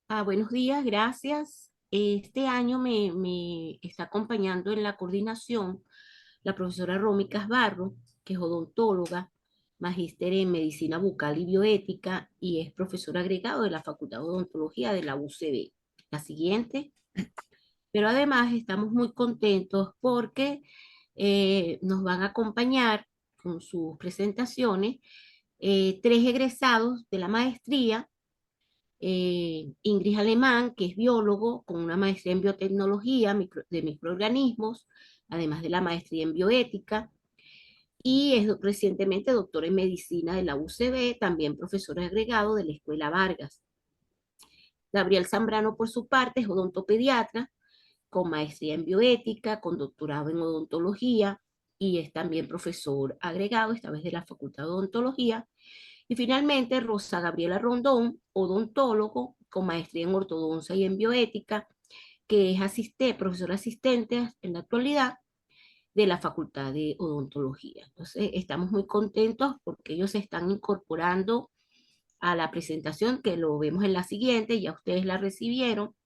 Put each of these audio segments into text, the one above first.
Buenos días, gracias. Este año me está acompañando en la coordinación la profesora Romy Casbarro, que es odontóloga, magíster en medicina bucal y bioética y es profesor agregado de la Facultad de Odontología de la UCB. La siguiente, pero además estamos muy contentos porque nos van a acompañar con sus presentaciones tres egresados de la maestría. Ingrid Alemán, que es biólogo con una maestría en biotecnología de microorganismos, además de la maestría en bioética, y es recientemente doctor en medicina de la UCB, también profesor agregado de la Escuela Vargas. Gabriel Zambrano, por su parte, es odontopediatra con maestría en bioética, con doctorado en odontología, y es también profesor agregado, esta vez de la Facultad de Odontología. Y finalmente, Rosa Gabriela Rondón, odontólogo con maestría en ortodoncia y en bioética, que es profesora asistente en la actualidad de la Facultad de Odontología. Entonces, estamos muy contentos porque ellos se están incorporando a la presentación, que lo vemos en la siguiente, ya ustedes la recibieron,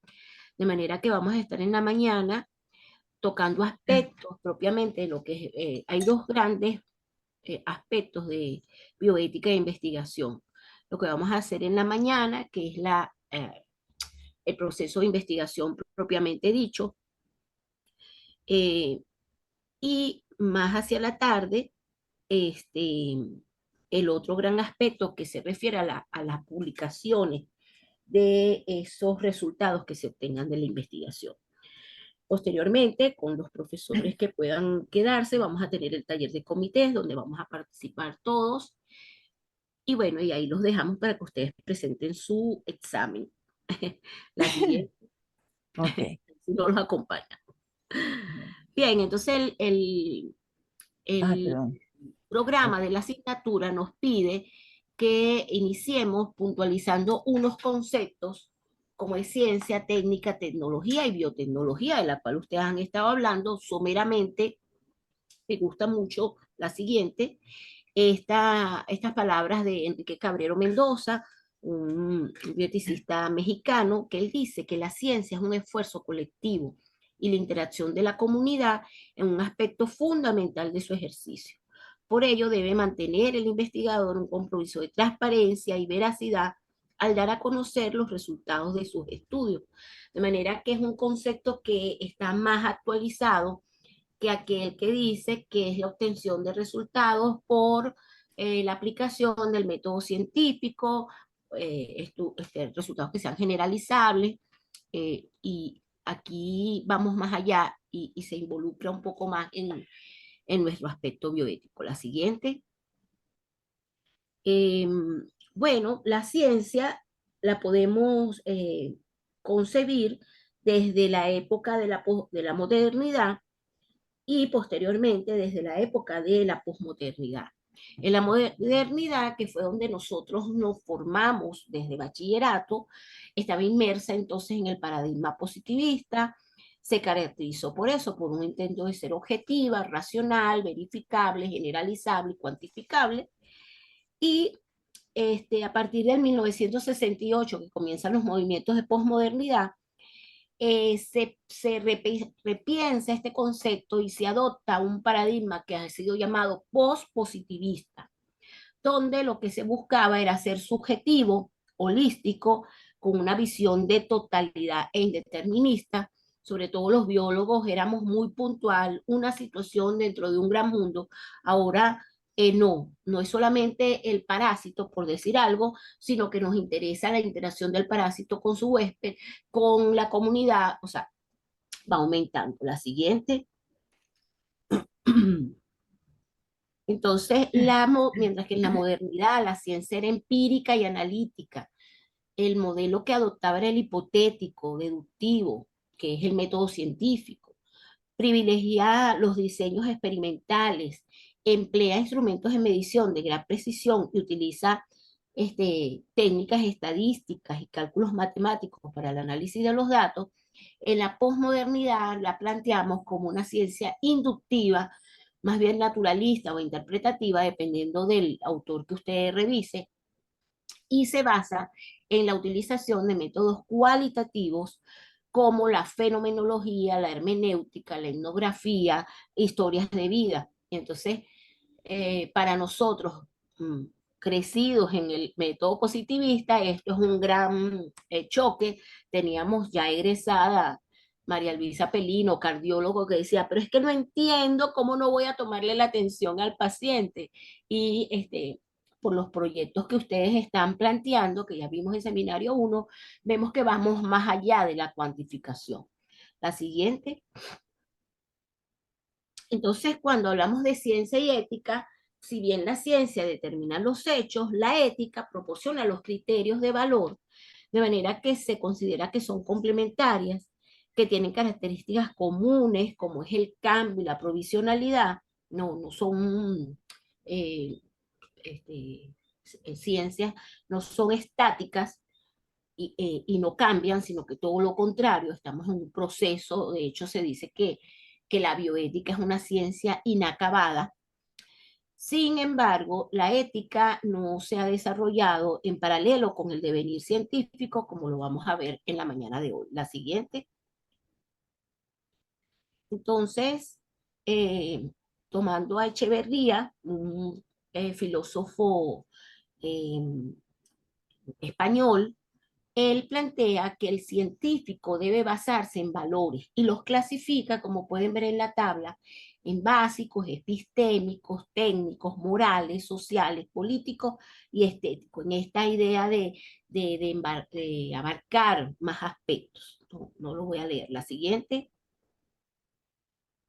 de manera que vamos a estar en la mañana tocando aspectos propiamente de lo que es, hay dos grandes aspectos de bioética e investigación. Lo que vamos a hacer en la mañana, que es el proceso de investigación propiamente dicho, eh, y más hacia la tarde, este, el otro gran aspecto que se refiere a las publicaciones de esos resultados que se obtengan de la investigación. Posteriormente, con los profesores que puedan quedarse, vamos a tener el taller de comités donde vamos a participar todos. Y bueno, y ahí los dejamos para que ustedes presenten su examen. La siguiente, Ok. si no los acompaña. Bien, entonces el Perdón. programa de la asignatura nos pide que iniciemos puntualizando unos conceptos como es ciencia, técnica, tecnología y biotecnología, de la cual ustedes han estado hablando someramente. Me gusta mucho la siguiente, estas palabras de Enrique Cabrero Mendoza, un bioticista mexicano, que él dice que la ciencia es un esfuerzo colectivo y la interacción de la comunidad es un aspecto fundamental de su ejercicio. Por ello debe mantener el investigador un compromiso de transparencia y veracidad al dar a conocer los resultados de sus estudios. De manera que es un concepto que está más actualizado que aquel que dice que es la obtención de resultados por la aplicación del método científico, resultados que sean generalizables, y aquí vamos más allá y se involucra un poco más en nuestro aspecto bioético. La siguiente. Eh, bueno, la ciencia la podemos concebir desde la época de la modernidad y posteriormente desde la época de la posmodernidad. En la modernidad, que fue donde nosotros nos formamos desde bachillerato, estaba inmersa entonces en el paradigma positivista, se caracterizó por eso, por un intento de ser objetiva, racional, verificable, generalizable y cuantificable. Y a partir del 1968, que comienzan los movimientos de posmodernidad, repiensa este concepto y se adopta un paradigma que ha sido llamado post-positivista, donde lo que se buscaba era ser subjetivo, holístico, con una visión de totalidad e indeterminista. Sobre todo los biólogos éramos muy puntual, una situación dentro de un gran mundo. Ahora no es solamente el parásito, por decir algo, sino que nos interesa la interacción del parásito con su huésped, con la comunidad, o sea, va aumentando. La siguiente. Entonces, mientras que en la modernidad la ciencia era empírica y analítica, el modelo que adoptaba era el hipotético, deductivo, que es el método científico. Privilegia los diseños experimentales, emplea instrumentos de medición de gran precisión y utiliza técnicas estadísticas y cálculos matemáticos para el análisis de los datos. En la posmodernidad la planteamos como una ciencia inductiva, más bien naturalista o interpretativa, dependiendo del autor que usted revise, y se basa en la utilización de métodos cualitativos como la fenomenología, la hermenéutica, la etnografía, historias de vida. Entonces, para nosotros, mm, crecidos en el método positivista, esto es un gran choque. Teníamos ya egresada María Luisa Pelino, cardiólogo, que decía, pero es que no entiendo cómo no voy a tomarle la atención al paciente. Y por los proyectos que ustedes están planteando, que ya vimos en seminario 1, vemos que vamos más allá de la cuantificación. La siguiente. Entonces, cuando hablamos de ciencia y ética, si bien la ciencia determina los hechos, la ética proporciona los criterios de valor, de manera que se considera que son complementarias, que tienen características comunes, como es el cambio y la provisionalidad. No son eh, este, ciencias, no son estáticas, y no cambian, sino que todo lo contrario, estamos en un proceso. De hecho se dice que la bioética es una ciencia inacabada. Sin embargo, la ética no se ha desarrollado en paralelo con el devenir científico, como lo vamos a ver en la mañana de hoy. La siguiente. Entonces, eh, tomando a Echeverría, un filósofo eh, español, él plantea que el científico debe basarse en valores y los clasifica, como pueden ver en la tabla, en básicos, epistémicos, técnicos, morales, sociales, políticos y estéticos, en esta idea de abarcar más aspectos. No lo voy a leer. La siguiente.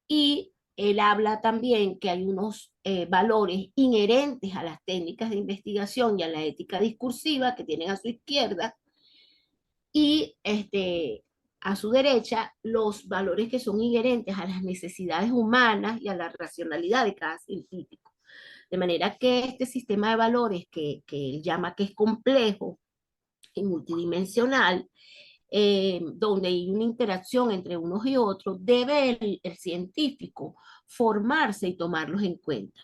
Y él habla también que hay unos valores inherentes a las técnicas de investigación y a la ética discursiva que tienen a su izquierda, y a su derecha los valores que son inherentes a las necesidades humanas y a la racionalidad de cada científico. De manera que este sistema de valores que él llama que es complejo y multidimensional, donde hay una interacción entre unos y otros, debe el científico formarse y tomarlos en cuenta.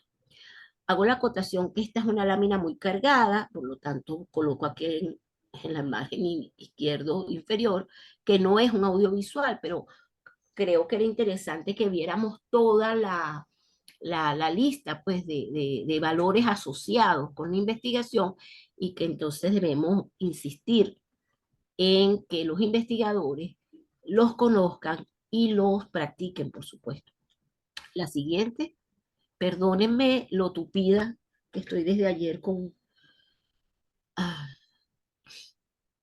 Hago la acotación que esta es una lámina muy cargada, por lo tanto coloco aquí en la imagen izquierdo inferior, que no es un audiovisual, pero creo que era interesante que viéramos toda la lista, pues, de valores asociados con la investigación, y que entonces debemos insistir en que los investigadores los conozcan y los practiquen, por supuesto. La siguiente. Perdónenme lo tupida que estoy desde ayer con... Ah,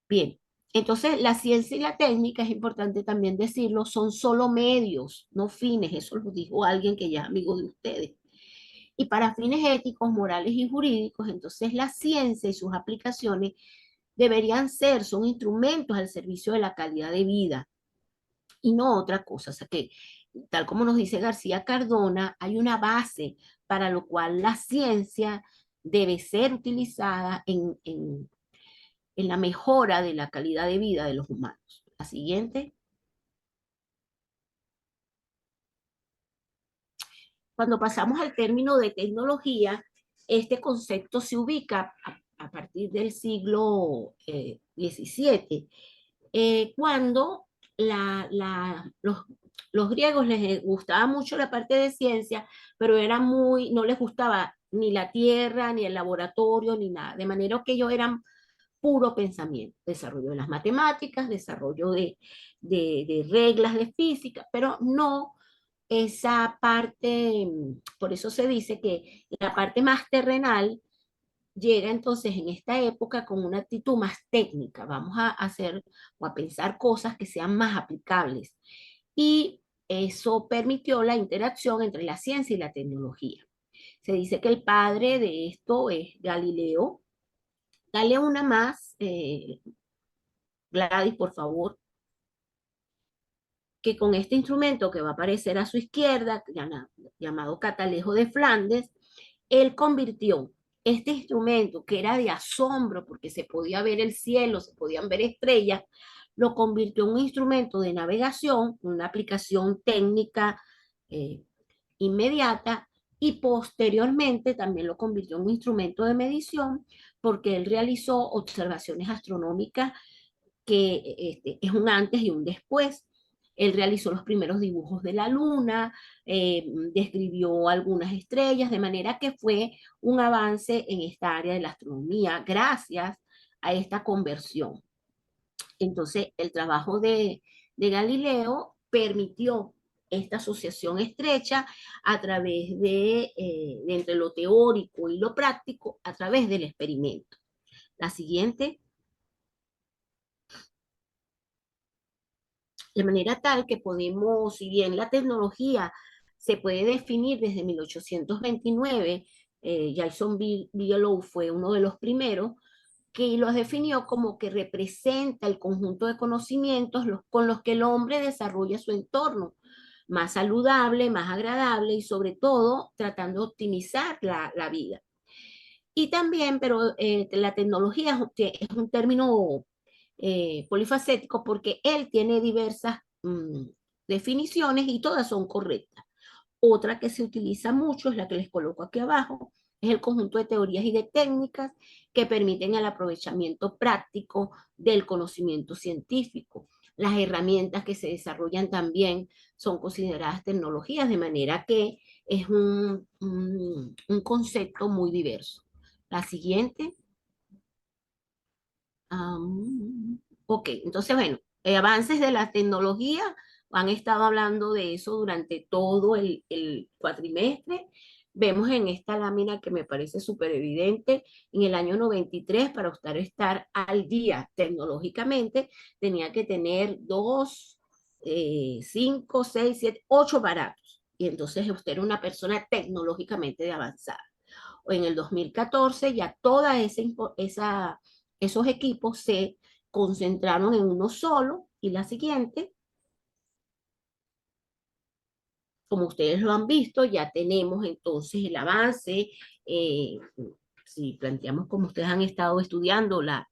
bien, entonces la ciencia y la técnica, es importante también decirlo, son solo medios, no fines. Eso lo dijo alguien que ya es amigo de ustedes. Y para fines éticos, morales y jurídicos, entonces la ciencia y sus aplicaciones deberían ser, son instrumentos al servicio de la calidad de vida y no otra cosa. O sea que, tal como nos dice García Cardona, hay una base para lo cual la ciencia debe ser utilizada en la mejora de la calidad de vida de los humanos. La siguiente. Cuando pasamos al término de tecnología, este concepto se ubica a partir del siglo XVII, cuando los griegos les gustaba mucho la parte de ciencia, pero no les gustaba ni la tierra, ni el laboratorio, ni nada. De manera que ellos eran puro pensamiento, desarrollo de las matemáticas, desarrollo de reglas de física, pero no esa parte. Por eso se dice que la parte más terrenal llega entonces en esta época con una actitud más técnica. Vamos a hacer o a pensar cosas que sean más aplicables. Y eso permitió la interacción entre la ciencia y la tecnología. Se dice que el padre de esto es Galileo. Dale una más, Gladys, por favor, que con este instrumento que va a aparecer a su izquierda, llamado catalejo de Flandes, él convirtió este instrumento, que era de asombro porque se podía ver el cielo, se podían ver estrellas, lo convirtió en un instrumento de navegación, una aplicación técnica inmediata, y posteriormente también lo convirtió en un instrumento de medición porque él realizó observaciones astronómicas que es un antes y un después. Él realizó los primeros dibujos de la luna, describió algunas estrellas, de manera que fue un avance en esta área de la astronomía gracias a esta conversión. Entonces, el trabajo de Galileo permitió esta asociación estrecha a través de entre lo teórico y lo práctico, a través del experimento. La siguiente, de manera tal que podemos, si bien la tecnología se puede definir desde 1829, Jason Bigelow fue uno de los primeros, que los definió como que representa el conjunto de conocimientos con los que el hombre desarrolla su entorno, más saludable, más agradable y sobre todo tratando de optimizar la vida. Y también, pero la tecnología es un término polifacético porque él tiene diversas definiciones y todas son correctas. Otra que se utiliza mucho es la que les coloco aquí abajo, es el conjunto de teorías y de técnicas que permiten el aprovechamiento práctico del conocimiento científico. Las herramientas que se desarrollan también son consideradas tecnologías, de manera que es un concepto muy diverso. La siguiente. Ok, entonces, bueno, avances de la tecnología, han estado hablando de eso durante todo el cuatrimestre. Vemos en esta lámina que me parece súper evidente, en el año 93, para usted estar al día tecnológicamente, tenía que tener 2, 5, 6, 7, 8 aparatos. Y entonces usted era una persona tecnológicamente de avanzada. O en el 2014 ya toda esos equipos se concentraron en uno solo y la siguiente, como ustedes lo han visto, ya tenemos entonces el avance. eh, si planteamos como ustedes han estado estudiando la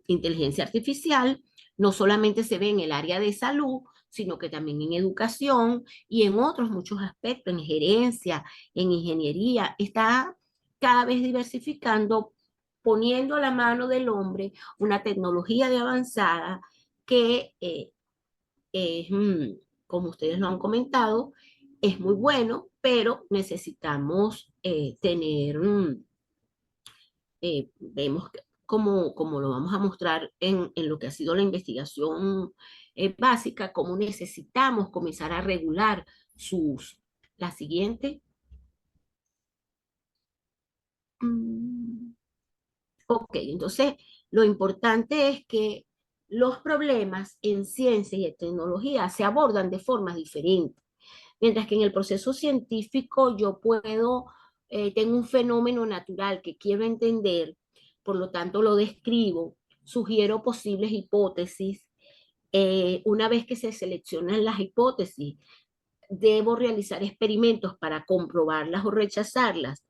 inteligencia artificial, no solamente se ve en el área de salud, sino que también en educación y en otros muchos aspectos, en gerencia, en ingeniería, está cada vez diversificando, poniendo a la mano del hombre una tecnología de avanzada que es, como ustedes lo han comentado, es muy bueno, pero necesitamos tener vemos como lo vamos a mostrar en lo que ha sido la investigación básica, cómo necesitamos comenzar a regular su uso. La siguiente. Mm, Ok, entonces lo importante es que los problemas en ciencia y en tecnología se abordan de formas diferentes. Mientras que en el proceso científico yo tengo un fenómeno natural que quiero entender, por lo tanto lo describo, sugiero posibles hipótesis. Una vez que se seleccionan las hipótesis, debo realizar experimentos para comprobarlas o rechazarlas.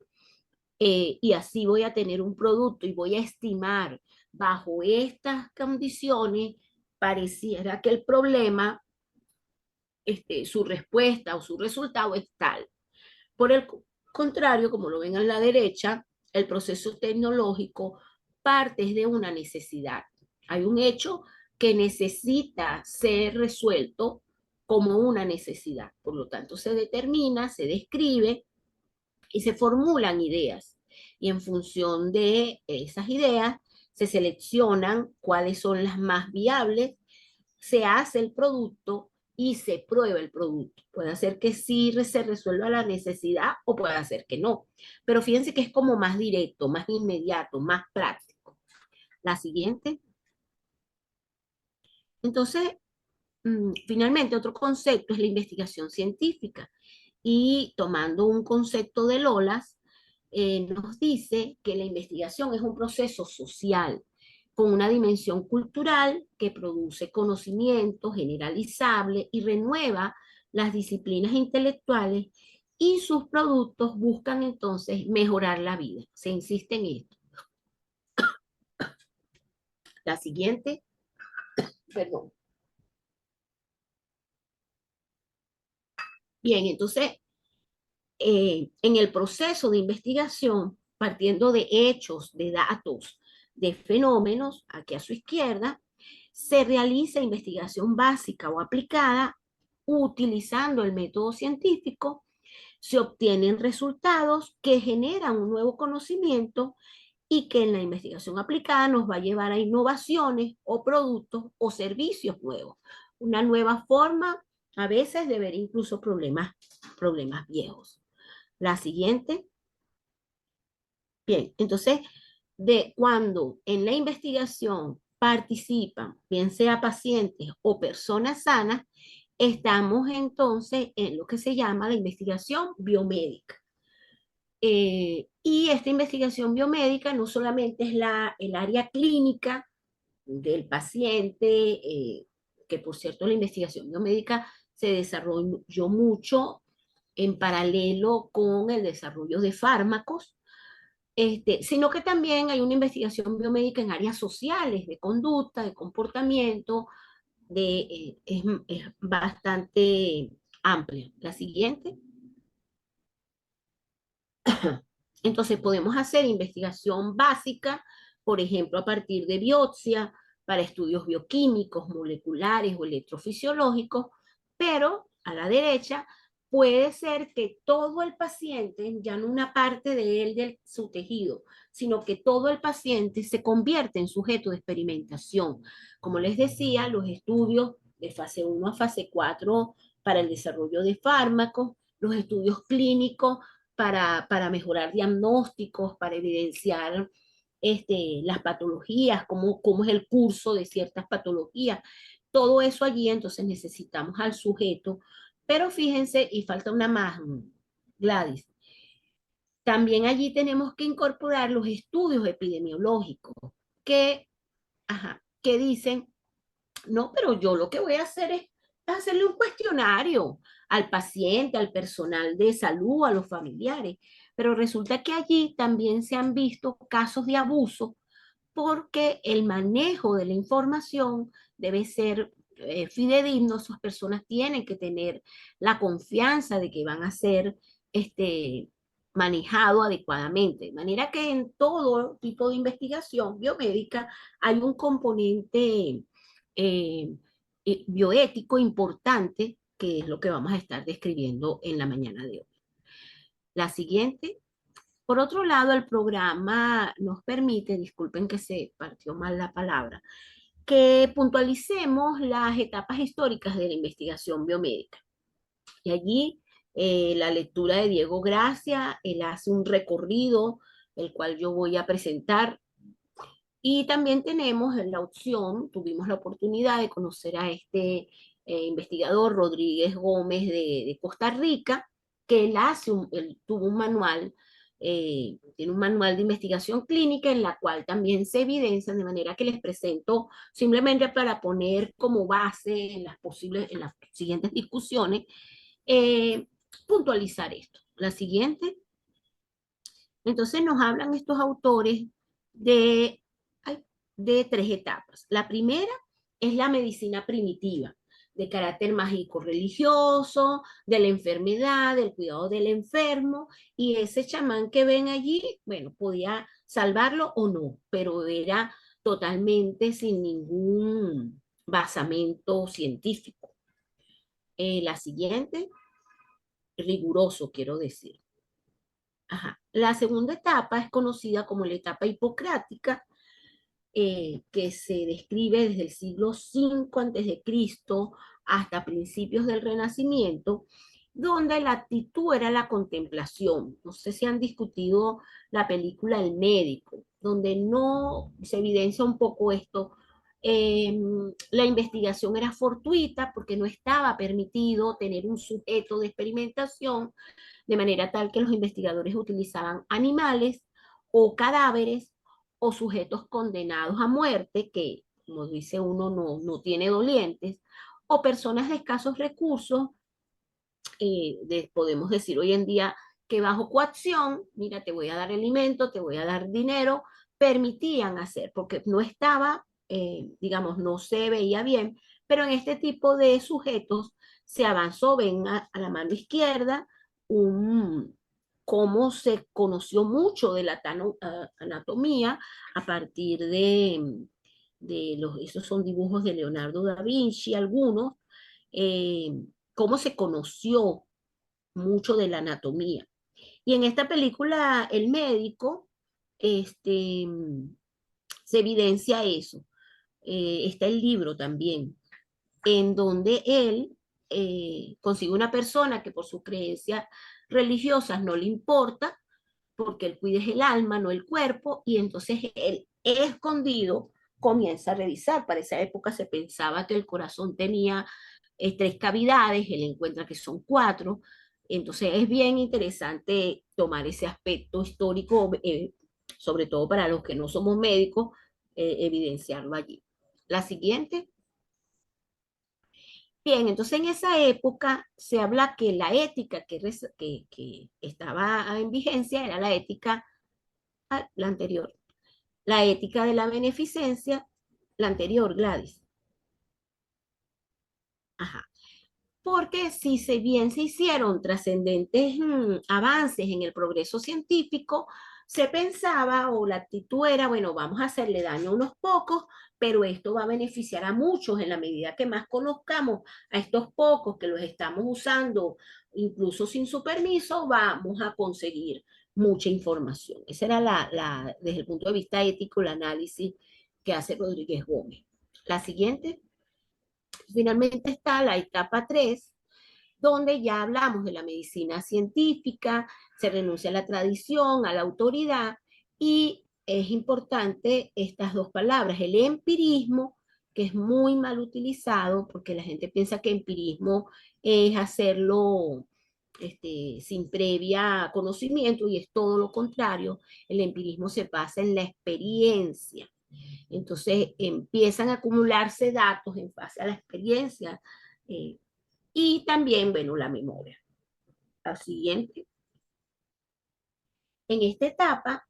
Y así voy a tener un producto y voy a estimar bajo estas condiciones, pareciera que el problema, su respuesta o su resultado es tal. Por el contrario, como lo ven a la derecha, el proceso tecnológico parte de una necesidad. Hay un hecho que necesita ser resuelto como una necesidad. Por lo tanto, se determina, se describe y se formulan ideas. Y en función de esas ideas, se seleccionan cuáles son las más viables, se hace el producto y se prueba el producto. Puede ser que sí se resuelva la necesidad o puede ser que no. Pero fíjense que es como más directo, más inmediato, más práctico. La siguiente. Entonces, finalmente, otro concepto es la investigación científica. Y tomando un concepto de Lolas, nos dice que la investigación es un proceso social con una dimensión cultural que produce conocimiento generalizable y renueva las disciplinas intelectuales y sus productos buscan entonces mejorar la vida. Se insiste en esto. La siguiente, perdón. Bien, entonces en el proceso de investigación, partiendo de hechos, de datos, de fenómenos, aquí a su izquierda, se realiza investigación básica o aplicada utilizando el método científico, se obtienen resultados que generan un nuevo conocimiento y que en la investigación aplicada nos va a llevar a innovaciones o productos o servicios nuevos, una nueva forma a veces de ver incluso problemas viejos. La siguiente. Bien, entonces, de cuando en la investigación participan, bien sea pacientes o personas sanas, estamos entonces en lo que se llama la investigación biomédica. Y esta investigación biomédica no solamente es el área clínica del paciente, que por cierto la investigación biomédica se desarrolló mucho en paralelo con el desarrollo de fármacos, sino que también hay una investigación biomédica en áreas sociales, de conducta, de comportamiento, es bastante amplia. La siguiente. Entonces podemos hacer investigación básica, por ejemplo, a partir de biopsia, para estudios bioquímicos, moleculares o electrofisiológicos, pero a la derecha puede ser que todo el paciente, ya no una parte de él, de su tejido, sino que todo el paciente se convierte en sujeto de experimentación. Como les decía, los estudios de fase 1 a fase 4 para el desarrollo de fármacos, los estudios clínicos para mejorar diagnósticos, para evidenciar las patologías, cómo es el curso de ciertas patologías. Todo eso allí, entonces necesitamos al sujeto. Pero fíjense, y falta una más, Gladys. También allí tenemos que incorporar los estudios epidemiológicos que, que dicen, no, pero yo lo que voy a hacer es hacerle un cuestionario al paciente, al personal de salud, a los familiares. Pero resulta que allí también se han visto casos de abuso porque el manejo de la información debe ser fidedigno. Sus personas tienen que tener la confianza de que van a ser manejado adecuadamente. De manera que en todo tipo de investigación biomédica hay un componente eh, bioético importante, que es lo que vamos a estar describiendo en la mañana de hoy. La siguiente. Por otro lado, el programa nos permite, disculpen que se partió mal la palabra, que puntualicemos las etapas históricas de la investigación biomédica. Y allí la lectura de Diego Gracia, él hace un recorrido, el cual yo voy a presentar. Y también tenemos la opción, tuvimos la oportunidad de conocer a este investigador Rodríguez Gómez de Costa Rica, que él tuvo un manual, tiene un manual de investigación clínica en la cual también se evidencia, de manera que les presento simplemente para poner como base en las siguientes discusiones, eh, puntualizar esto. La siguiente. Entonces nos hablan estos autores de, de tres etapas. La primera es la medicina primitiva, de carácter mágico-religioso, de la enfermedad, del cuidado del enfermo, y ese chamán que ven allí, bueno, podía salvarlo o no, pero era totalmente sin ningún basamento científico. La siguiente, riguroso, quiero decir. Ajá. La segunda etapa es conocida como la etapa hipocrática, que se describe desde el siglo V antes de Cristo hasta principios del Renacimiento, donde la actitud era la contemplación. No sé si han discutido la película El Médico, donde no se evidencia un poco esto. La investigación era fortuita porque no estaba permitido tener un sujeto de experimentación, de manera tal que los investigadores utilizaban animales o cadáveres o sujetos condenados a muerte, que, como dice uno, no tiene dolientes, o personas de escasos recursos, podemos decir hoy en día que bajo coacción, mira, te voy a dar alimento, te voy a dar dinero, permitían hacer, porque no estaba, digamos, no se veía bien, pero en este tipo de sujetos se avanzó, ven a la mano izquierda, un, cómo se conoció mucho de la anatomía a partir de esos son dibujos de Leonardo da Vinci, algunos, eh, cómo se conoció mucho de la anatomía. Y en esta película, el médico, este, se evidencia eso. Está el libro también, en donde él consigue una persona que por sus creencias religiosas no le importa, porque él cuida el alma, no el cuerpo, y entonces él, escondido, comienza a revisar. Para esa época se pensaba que el corazón tenía tres cavidades, él encuentra que son cuatro. Entonces es bien interesante tomar ese aspecto histórico, sobre todo para los que no somos médicos, evidenciarlo allí. La siguiente. Bien, entonces en esa época se habla que la ética que estaba en vigencia era la ética, la anterior, la ética de la beneficencia, la anterior, Gladys. Ajá. Porque si se bien se hicieron trascendentes avances en el progreso científico, se pensaba o la actitud era, bueno, vamos a hacerle daño a unos pocos, pero esto va a beneficiar a muchos en la medida que más conozcamos a estos pocos que los estamos usando, incluso sin su permiso, vamos a conseguir mucha información. Esa era desde el punto de vista ético, el análisis que hace Rodríguez Gómez. La siguiente. Finalmente está la etapa 3, donde ya hablamos de la medicina científica, se renuncia a la tradición, a la autoridad, y es importante estas dos palabras, el empirismo, que es muy mal utilizado, porque la gente piensa que empirismo es hacerlo sin previa conocimiento, y es todo lo contrario. El empirismo se basa en la experiencia. Entonces empiezan a acumularse datos en base a la experiencia, eh, y también, bueno, la memoria. La siguiente. En esta etapa,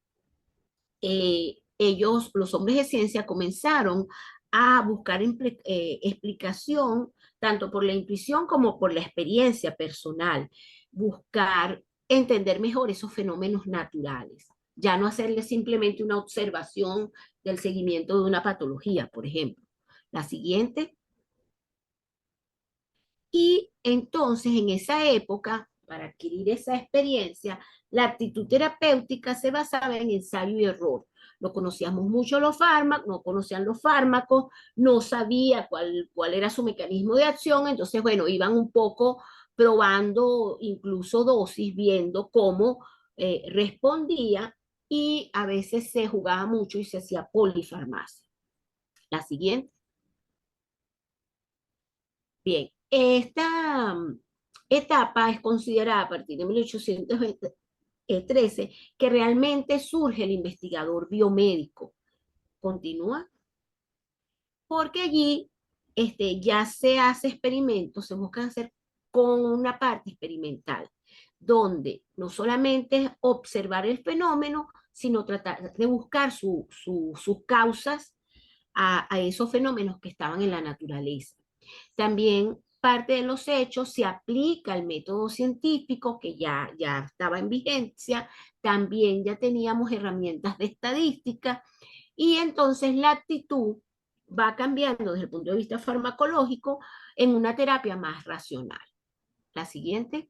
ellos, los hombres de ciencia, comenzaron a buscar explicación tanto por la intuición como por la experiencia personal, buscar entender mejor esos fenómenos naturales, ya no hacerle simplemente una observación del seguimiento de una patología, por ejemplo. La siguiente. Y entonces, en esa época, para adquirir esa experiencia, la actitud terapéutica se basaba en ensayo y error. No conocíamos mucho los fármacos, no conocían los fármacos, no sabía cuál era su mecanismo de acción, entonces, bueno, iban un poco probando incluso dosis, viendo cómo respondía, y a veces se jugaba mucho y se hacía polifarmacia. La siguiente. Bien, esta etapa es considerada a partir de 1813 que realmente surge el investigador biomédico. Continúa, porque allí ya se hace experimentos, se buscan hacer con una parte experimental, donde no solamente es observar el fenómeno, sino tratar de buscar sus causas a esos fenómenos que estaban en la naturaleza. También parte de los hechos se aplica el método científico que ya estaba en vigencia, también ya teníamos herramientas de estadística, y entonces la actitud va cambiando desde el punto de vista farmacológico en una terapia más racional. La siguiente.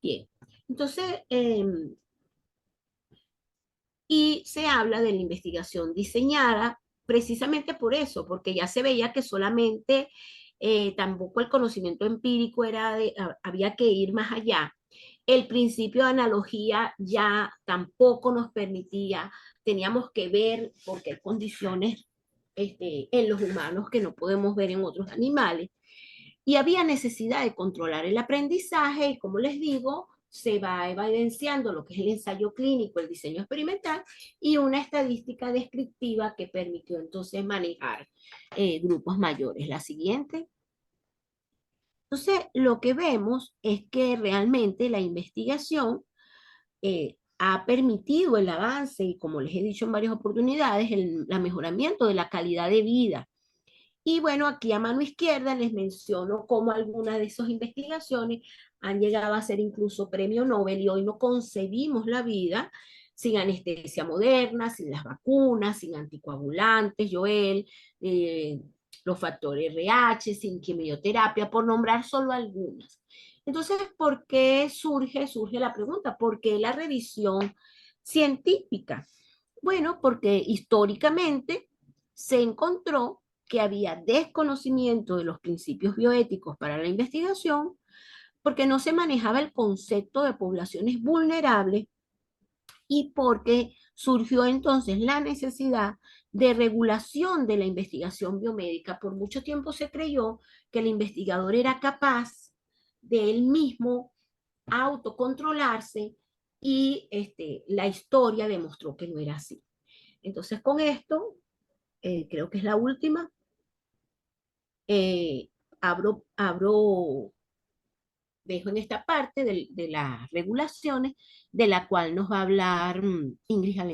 Bien. Entonces, y se habla de la investigación diseñada precisamente por eso, porque ya se veía que solamente tampoco el conocimiento empírico había que ir más allá. El principio de analogía ya tampoco nos permitía, teníamos que ver, porque hay condiciones en los humanos que no podemos ver en otros animales, y había necesidad de controlar el aprendizaje, y como les digo, se va evidenciando lo que es el ensayo clínico, el diseño experimental y una estadística descriptiva que permitió entonces manejar grupos mayores. La siguiente. Entonces, lo que vemos es que realmente la investigación ha permitido el avance y, como les he dicho en varias oportunidades, el mejoramiento de la calidad de vida, Y bueno, aquí a mano izquierda les menciono cómo algunas de esas investigaciones han llegado a ser incluso premio Nobel y hoy no concebimos la vida sin anestesia moderna, sin las vacunas, sin anticoagulantes, Joel, eh, los factores RH, sin quimioterapia, por nombrar solo algunas. Entonces, ¿por qué surge la pregunta? ¿Por qué la revisión científica? Bueno, porque históricamente se encontró que había desconocimiento de los principios bioéticos para la investigación, porque no se manejaba el concepto de poblaciones vulnerables y porque surgió entonces la necesidad de regulación de la investigación biomédica. Por mucho tiempo se creyó que el investigador era capaz de él mismo autocontrolarse y la historia demostró que no era así. Entonces, con esto, creo que es la última, eh, abro, dejo en esta parte de las regulaciones, de la cual nos va a hablar Ingrid